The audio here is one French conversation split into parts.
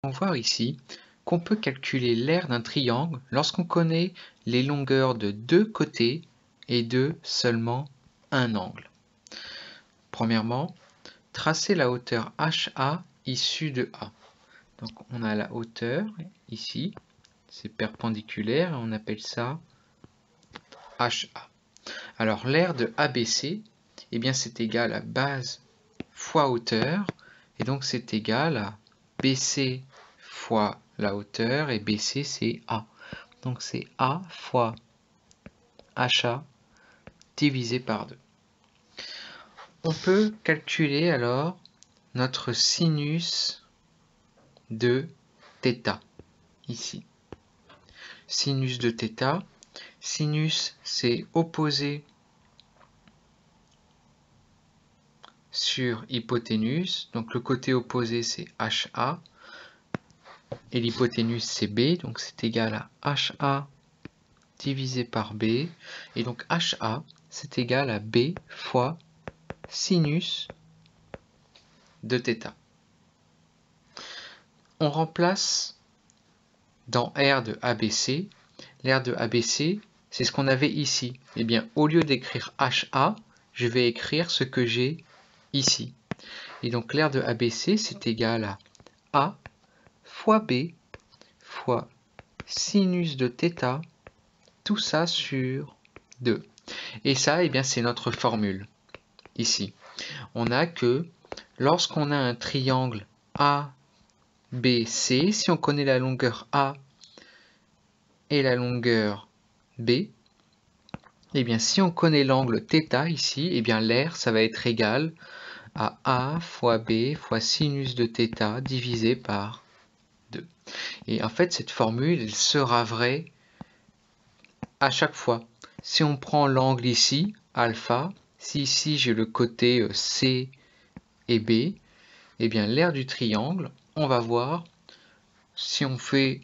On va voir ici qu'on peut calculer l'aire d'un triangle lorsqu'on connaît les longueurs de deux côtés et de seulement un angle. Premièrement, tracer la hauteur HA issue de A. Donc on a la hauteur ici, c'est perpendiculaire et on appelle ça HA. Alors l'aire de ABC, eh bien c'est égal à base fois hauteur, et donc c'est égal à BC fois la hauteur, et BC c'est A. Donc c'est A fois HA divisé par 2. On peut calculer alors notre sinus de θ, ici. Sinus de θ, sinus c'est opposé sur hypoténuse, donc le côté opposé c'est HA, et l'hypoténuse c'est B, donc c'est égal à HA divisé par B, et donc HA c'est égal à B fois sinus de θ. On remplace dans R de ABC, l'aire de ABC c'est ce qu'on avait ici. Eh bien au lieu d'écrire HA, je vais écrire ce que j'ai ici. Et donc l'aire de ABC c'est égal à A fois B fois sinus de θ, tout ça sur 2. Et ça, eh bien, c'est notre formule, ici. On a que lorsqu'on a un triangle ABC, si on connaît la longueur A et la longueur B, eh bien, si on connaît l'angle θ ici, eh bien, l'aire, ça va être égal à A fois B fois sinus de θ divisé par 2. Et en fait, cette formule, elle sera vraie à chaque fois. Si on prend l'angle ici, alpha, si ici j'ai le côté C et B, eh bien l'aire du triangle, on va voir, si on fait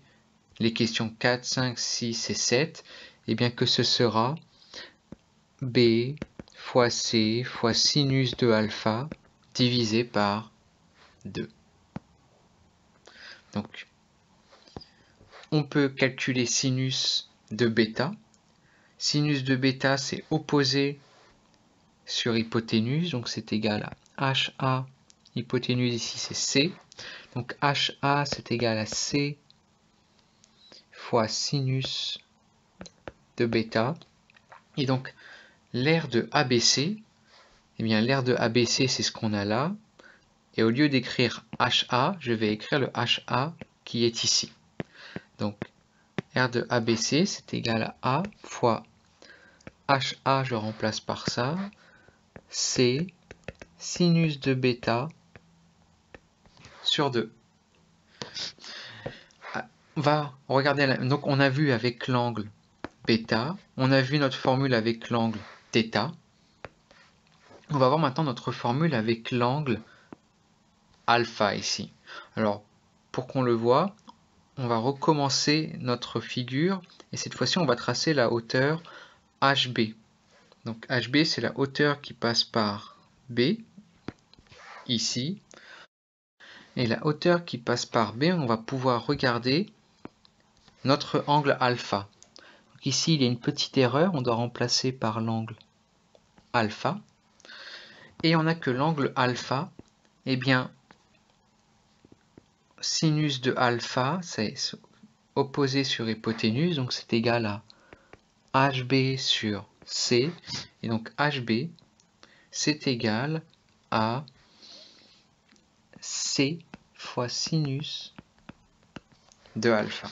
les questions 4, 5, 6 et 7, eh bien que ce sera B fois C fois sinus de alpha divisé par 2. Donc, on peut calculer sinus de bêta. Sinus de bêta, c'est opposé sur hypoténuse, donc c'est égal à HA, hypoténuse ici c'est C, donc HA c'est égal à C fois sinus de bêta, et donc l'aire de ABC, eh bien l'aire de ABC c'est ce qu'on a là, et au lieu d'écrire HA, je vais écrire le HA qui est ici. Donc R de ABC c'est égal à A fois HA, je remplace par ça, C sinus de bêta sur 2. On va regarder, donc on a vu avec l'angle bêta, on a vu notre formule avec l'angle θ. On va voir maintenant notre formule avec l'angle alpha ici. Alors, pour qu'on le voit, on va recommencer notre figure et cette fois-ci on va tracer la hauteur HB. Donc HB c'est la hauteur qui passe par B, ici. Et la hauteur qui passe par B, on va pouvoir regarder notre angle alpha. Donc ici, il y a une petite erreur, on doit remplacer par l'angle alpha. Et on a que l'angle alpha, eh bien, sinus de alpha, c'est opposé sur hypoténuse, donc c'est égal à HB sur C. Et donc HB, c'est égal à C fois sinus de alpha.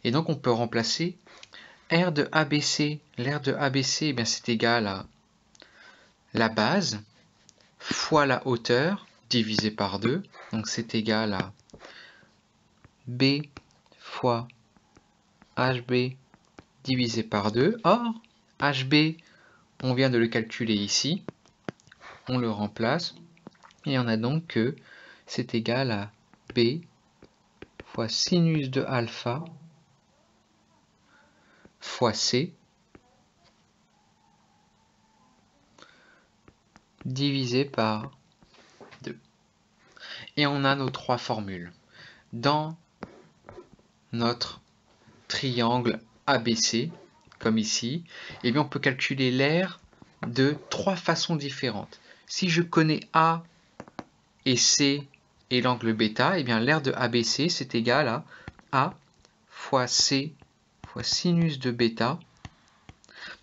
Et donc on peut remplacer R de ABC. L'aire de ABC, eh bien, c'est égal à la base fois la hauteur divisé par 2. Donc c'est égal à B fois HB divisé par 2. Or, HB, on vient de le calculer ici. On le remplace. Et on a donc que c'est égal à B fois sinus de alpha fois C divisé par 2. Et on a nos trois formules. dans notre triangle ABC, comme ici, eh bien on peut calculer l'aire de 3 façons différentes. Si je connais A et C et l'angle β, eh bien l'aire de ABC c'est égal à A fois C fois sinus de β.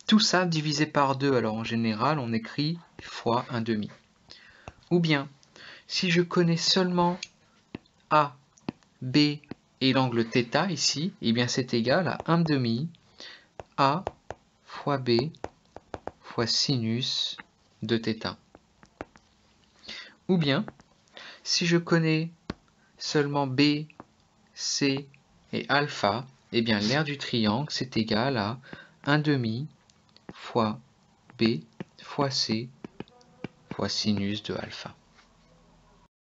Tout ça divisé par 2, alors en général on écrit fois 1/2. Ou bien, si je connais seulement A, B et l'angle θ ici, eh bien c'est égal à 1/2 A fois B fois sinus de θ. Ou bien, si je connais seulement B, C et alpha, eh bien l'aire du triangle c'est égal à 1/2 fois B fois C fois sinus de alpha.